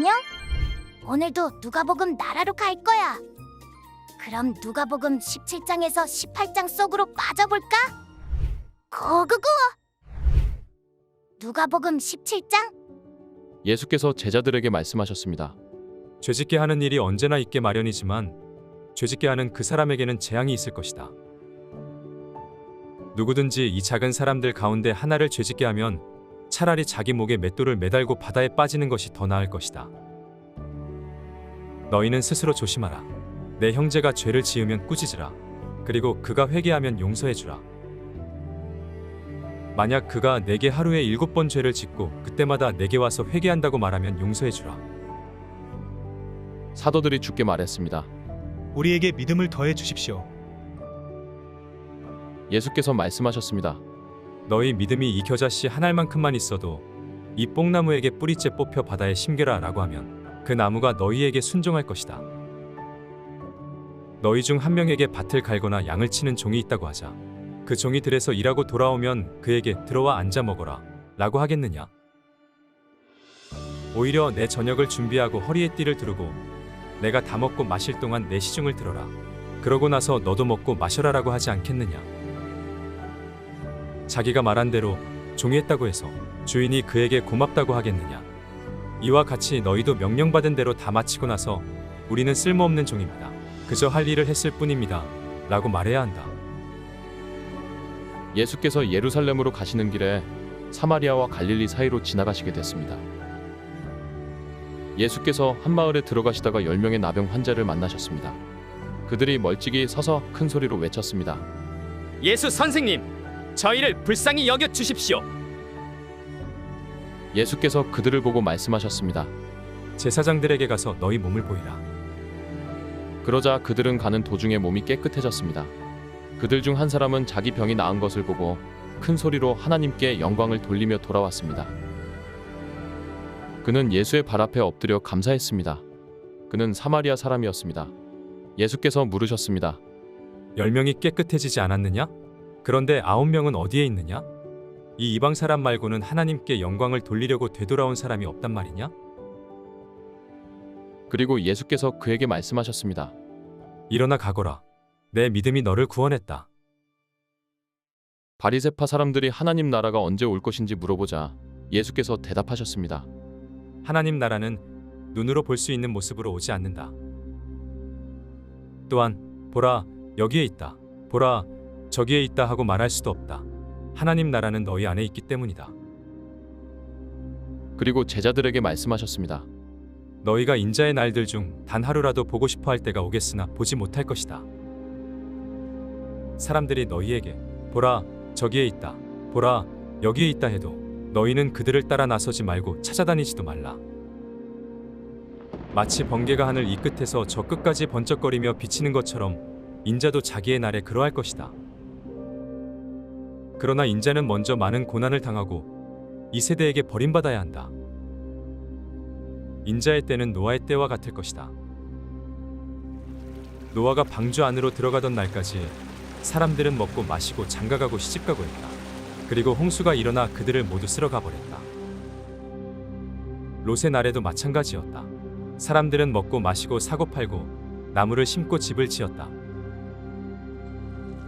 안녕? 오늘도 누가복음 나라로 갈 거야. 그럼 누가복음 17장에서 18장 속으로 빠져볼까? 고고고! 누가복음 17장? 예수께서 제자들에게 말씀하셨습니다. 죄짓게 하는 일이 언제나 있게 마련이지만 죄짓게 하는 그 사람에게는 재앙이 있을 것이다. 누구든지 이 작은 사람들 가운데 하나를 죄짓게 하면 차라리 자기 목에 맷돌을 매달고 바다에 빠지는 것이 더 나을 것이다. 너희는 스스로 조심하라. 내 형제가 죄를 지으면 꾸짖으라. 그리고 그가 회개하면 용서해주라. 만약 그가 내게 하루에 7번 죄를 짓고 그때마다 내게 와서 회개한다고 말하면 용서해주라. 사도들이 주께 말했습니다. 우리에게 믿음을 더해 주십시오. 예수께서 말씀하셨습니다. 너희 믿음이 이 겨자씨 한 알만큼만 있어도 이 뽕나무에게 뿌리째 뽑혀 바다에 심겨라 라고 하면 그 나무가 너희에게 순종할 것이다. 너희 중 한 명에게 밭을 갈거나 양을 치는 종이 있다고 하자. 그 종이 들에서 일하고 돌아오면 그에게 들어와 앉아 먹어라 라고 하겠느냐? 오히려 내 저녁을 준비하고 허리에 띠를 두르고 내가 다 먹고 마실 동안 내 시중을 들어라. 그러고 나서 너도 먹고 마셔라 라고 하지 않겠느냐? 자기가 말한 대로 종이 했다고 해서 주인이 그에게 고맙다고 하겠느냐? 이와 같이 너희도 명령받은 대로 다 마치고 나서 우리는 쓸모없는 종입니다. 그저 할 일을 했을 뿐입니다. 라고 말해야 한다. 예수께서 예루살렘으로 가시는 길에 사마리아와 갈릴리 사이로 지나가시게 됐습니다. 예수께서 한 마을에 들어가시다가 10명의 나병 환자를 만나셨습니다. 그들이 멀찍이 서서 큰 소리로 외쳤습니다. 예수 선생님, 저희를 불쌍히 여겨 주십시오. 예수께서 그들을 보고 말씀하셨습니다. 제사장들에게 가서 너희 몸을 보이라. 그러자 그들은 가는 도중에 몸이 깨끗해졌습니다. 그들 중 한 사람은 자기 병이 나은 것을 보고 큰 소리로 하나님께 영광을 돌리며 돌아왔습니다. 그는 예수의 발 앞에 엎드려 감사했습니다. 그는 사마리아 사람이었습니다. 예수께서 물으셨습니다. 10명이 깨끗해지지 않았느냐? 그런데 9명은 어디에 있느냐? 이 이방 사람 말고는 하나님께 영광을 돌리려고 되돌아온 사람이 없단 말이냐? 그리고 예수께서 그에게 말씀하셨습니다. 일어나 가거라. 내 믿음이 너를 구원했다. 바리새파 사람들이 하나님 나라가 언제 올 것인지 물어보자 예수께서 대답하셨습니다. 하나님 나라는 눈으로 볼 수 있는 모습으로 오지 않는다. 또한 보라 여기에 있다. 보라 저기에 있다 하고 말할 수도 없다. 하나님 나라는 너희 안에 있기 때문이다. 그리고 제자들에게 말씀하셨습니다. 너희가 인자의 날들 중 단 하루라도 보고 싶어 할 때가 오겠으나 보지 못할 것이다. 사람들이 너희에게 보라 저기에 있다. 보라 여기에 있다 해도 너희는 그들을 따라 나서지 말고 찾아다니지도 말라. 마치 번개가 하늘 이 끝에서 저 끝까지 번쩍거리며 비치는 것처럼 인자도 자기의 날에 그러할 것이다. 그러나 인자는 먼저 많은 고난을 당하고 이 세대에게 버림받아야 한다. 인자의 때는 노아의 때와 같을 것이다. 노아가 방주 안으로 들어가던 날까지 사람들은 먹고 마시고 장가가고 시집가고 했다. 그리고 홍수가 일어나 그들을 모두 쓸어가 버렸다. 롯의 날에도 마찬가지였다. 사람들은 먹고 마시고 사고 팔고 나무를 심고 집을 지었다.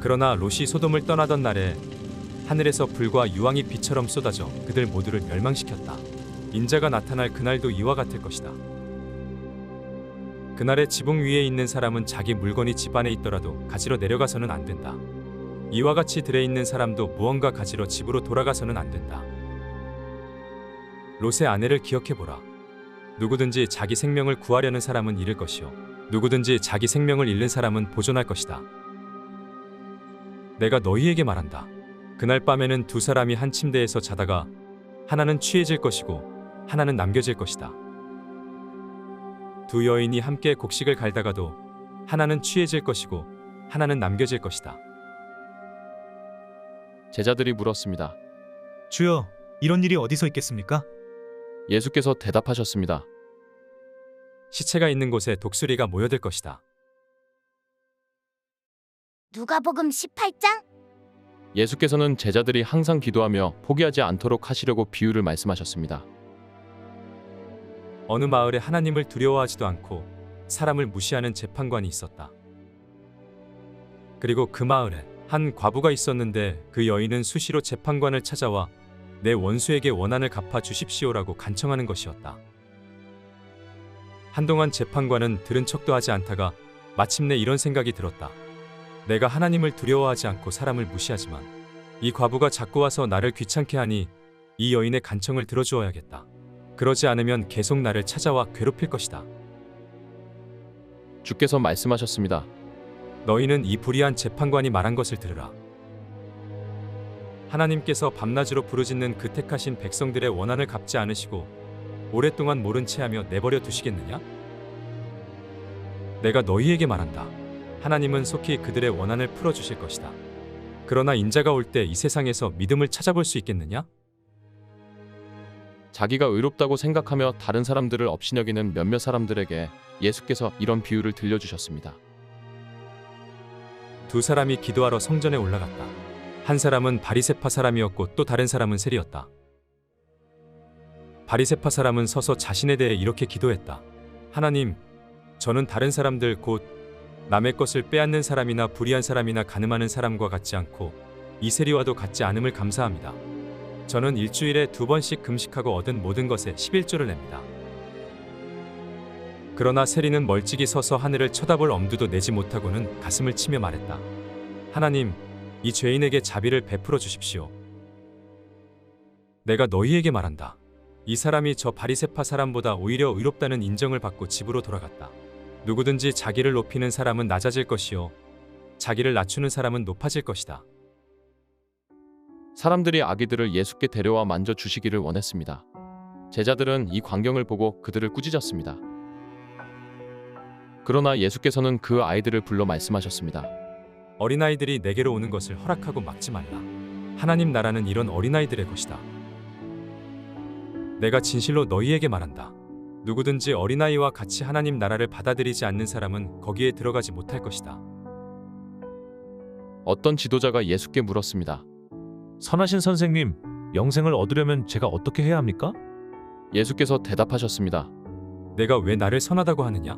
그러나 롯이 소돔을 떠나던 날에 하늘에서 불과 유황이 비처럼 쏟아져 그들 모두를 멸망시켰다. 인자가 나타날 그날도 이와 같을 것이다. 그날의 지붕 위에 있는 사람은 자기 물건이 집 안에 있더라도 가지러 내려가서는 안 된다. 이와 같이 들에 있는 사람도 무언가 가지러 집으로 돌아가서는 안 된다. 롯의 아내를 기억해보라. 누구든지 자기 생명을 구하려는 사람은 잃을 것이요 누구든지 자기 생명을 잃는 사람은 보존할 것이다. 내가 너희에게 말한다. 그날 밤에는 두 사람이 한 침대에서 자다가 하나는 취해질 것이고 하나는 남겨질 것이다. 두 여인이 함께 곡식을 갈다가도 하나는 취해질 것이고 하나는 남겨질 것이다. 제자들이 물었습니다. 주여, 이런 일이 어디서 있겠습니까? 예수께서 대답하셨습니다. 시체가 있는 곳에 독수리가 모여들 것이다. 누가복음 18장? 예수께서는 제자들이 항상 기도하며 포기하지 않도록 하시려고 비유를 말씀하셨습니다. 어느 마을에 하나님을 두려워하지도 않고 사람을 무시하는 재판관이 있었다. 그리고 그 마을에 한 과부가 있었는데 그 여인은 수시로 재판관을 찾아와 내 원수에게 원한을 갚아 주십시오라고 간청하는 것이었다. 한동안 재판관은 들은 척도 하지 않다가 마침내 이런 생각이 들었다. 내가 하나님을 두려워하지 않고 사람을 무시하지만 이 과부가 자꾸 와서 나를 귀찮게 하니 이 여인의 간청을 들어주어야겠다. 그러지 않으면 계속 나를 찾아와 괴롭힐 것이다. 주께서 말씀하셨습니다. 너희는 이 불의한 재판관이 말한 것을 들으라. 하나님께서 밤낮으로 부르짖는 그 택하신 백성들의 원한을 갚지 않으시고 오랫동안 모른 체하며 내버려 두시겠느냐? 내가 너희에게 말한다. 하나님은 속히 그들의 원한을 풀어주실 것이다. 그러나 인자가 올 때 이 세상에서 믿음을 찾아볼 수 있겠느냐? 자기가 의롭다고 생각하며 다른 사람들을 업신여기는 몇몇 사람들에게 예수께서 이런 비유를 들려주셨습니다. 두 사람이 기도하러 성전에 올라갔다. 한 사람은 바리새파 사람이었고 또 다른 사람은 세리였다. 바리새파 사람은 서서 자신에 대해 이렇게 기도했다. 하나님, 저는 다른 사람들 곧 남의 것을 빼앗는 사람이나 불의한 사람이나 가늠하는 사람과 같지 않고 이 세리와도 같지 않음을 감사합니다. 저는 일주일에 2번씩 금식하고 얻은 모든 것에 11조를 냅니다. 그러나 세리는 멀찍이 서서 하늘을 쳐다볼 엄두도 내지 못하고는 가슴을 치며 말했다. 하나님, 이 죄인에게 자비를 베풀어 주십시오. 내가 너희에게 말한다. 이 사람이 저 바리새파 사람보다 오히려 의롭다는 인정을 받고 집으로 돌아갔다. 누구든지 자기를 높이는 사람은 낮아질 것이요 자기를 낮추는 사람은 높아질 것이다. 사람들이 아기들을 예수께 데려와 만져주시기를 원했습니다. 제자들은 이 광경을 보고 그들을 꾸짖었습니다. 그러나 예수께서는 그 아이들을 불러 말씀하셨습니다. 어린아이들이 내게로 오는 것을 허락하고 막지 말라. 하나님 나라는 이런 어린아이들의 것이다. 내가 진실로 너희에게 말한다. 누구든지 어린아이와 같이 하나님 나라를 받아들이지 않는 사람은 거기에 들어가지 못할 것이다. 어떤 지도자가 예수께 물었습니다. 선하신 선생님, 영생을 얻으려면 제가 어떻게 해야 합니까? 예수께서 대답하셨습니다. 내가 왜 나를 선하다고 하느냐?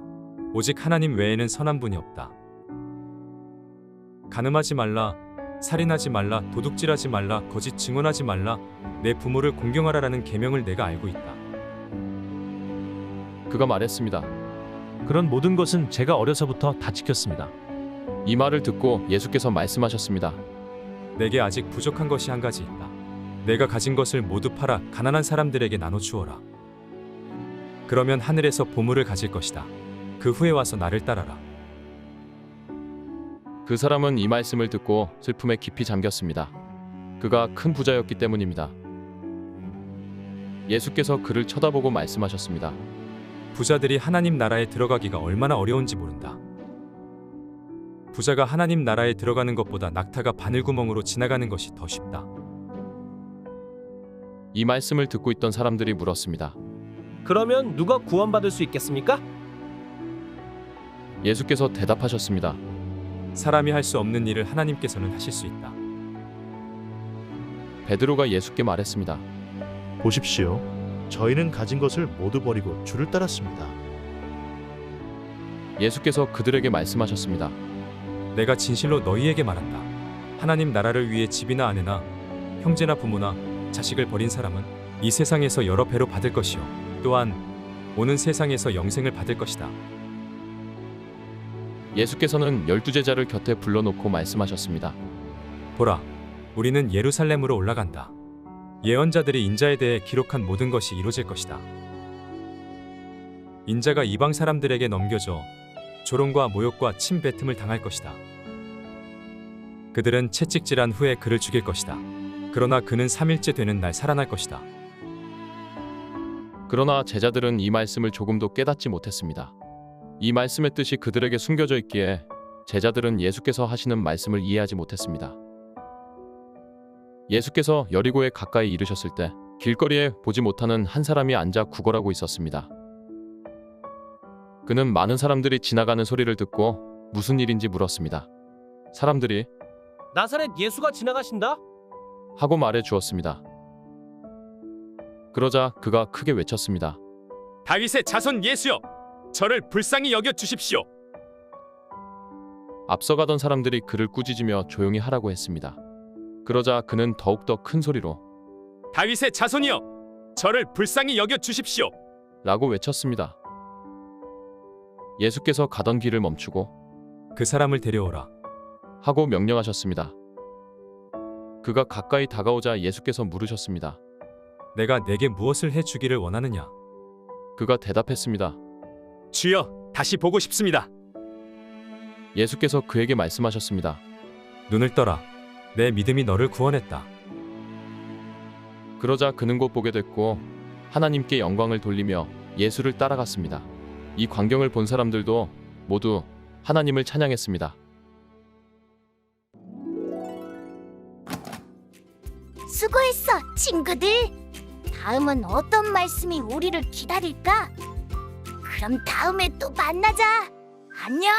오직 하나님 외에는 선한 분이 없다. 간음하지 말라, 살인하지 말라, 도둑질하지 말라, 거짓 증언하지 말라, 내 부모를 공경하라라는 계명을 내가 알고 있다. 그가 말했습니다. 그런 모든 것은 제가 어려서부터 다 지켰습니다. 이 말을 듣고 예수께서 말씀하셨습니다. 내게 아직 부족한 것이 한 가지 있다. 내가 가진 것을 모두 팔아 가난한 사람들에게 나눠 주어라. 그러면 하늘에서 보물을 가질 것이다. 그 후에 와서 나를 따라라. 그 사람은 이 말씀을 듣고 슬픔에 깊이 잠겼습니다. 그가 큰 부자였기 때문입니다. 예수께서 그를 쳐다보고 말씀하셨습니다. 부자들이 하나님 나라에 들어가기가 얼마나 어려운지 모른다. 부자가 하나님 나라에 들어가는 것보다 낙타가 바늘구멍으로 지나가는 것이 더 쉽다. 이 말씀을 듣고 있던 사람들이 물었습니다. 그러면 누가 구원받을 수 있겠습니까? 예수께서 대답하셨습니다. 사람이 할 수 없는 일을 하나님께서는 하실 수 있다. 베드로가 예수께 말했습니다. 보십시오. 저희는 가진 것을 모두 버리고 주를 따랐습니다. 예수께서 그들에게 말씀하셨습니다. 내가 진실로 너희에게 말한다. 하나님 나라를 위해 집이나 아내나 형제나 부모나 자식을 버린 사람은 이 세상에서 여러 배로 받을 것이요 또한 오는 세상에서 영생을 받을 것이다. 예수께서는 12제자를 곁에 불러놓고 말씀하셨습니다. 보라, 우리는 예루살렘으로 올라간다. 예언자들이 인자에 대해 기록한 모든 것이 이루어질 것이다. 인자가 이방 사람들에게 넘겨져 조롱과 모욕과 침뱉음을 당할 것이다. 그들은 채찍질한 후에 그를 죽일 것이다. 그러나 그는 3일째 되는 날 살아날 것이다. 그러나 제자들은 이 말씀을 조금도 깨닫지 못했습니다. 이 말씀의 뜻이 그들에게 숨겨져 있기에 제자들은 예수께서 하시는 말씀을 이해하지 못했습니다. 예수께서 여리고에 가까이 이르셨을 때 길거리에 보지 못하는 한 사람이 앉아 구걸하고 있었습니다. 그는 많은 사람들이 지나가는 소리를 듣고 무슨 일인지 물었습니다. 사람들이 나사렛 예수가 지나가신다. 하고 말해 주었습니다. 그러자 그가 크게 외쳤습니다. 다윗의 자손 예수여, 저를 불쌍히 여겨 주십시오. 앞서가던 사람들이 그를 꾸짖으며 조용히 하라고 했습니다. 그러자 그는 더욱더 큰 소리로 다윗의 자손이여, 저를 불쌍히 여겨 주십시오. 라고 외쳤습니다. 예수께서 가던 길을 멈추고 그 사람을 데려오라. 하고 명령하셨습니다. 그가 가까이 다가오자 예수께서 물으셨습니다. 내가 내게 무엇을 해 주기를 원하느냐? 그가 대답했습니다. 주여, 다시 보고 싶습니다. 예수께서 그에게 말씀하셨습니다. 눈을 떠라. 내 믿음이 너를 구원했다. 그러자 그는 곧 보게 됐고 하나님께 영광을 돌리며 예수를 따라갔습니다. 이 광경을 본 사람들도 모두 하나님을 찬양했습니다. 수고했어, 친구들. 다음은 어떤 말씀이 우리를 기다릴까? 그럼 다음에 또 만나자. 안녕.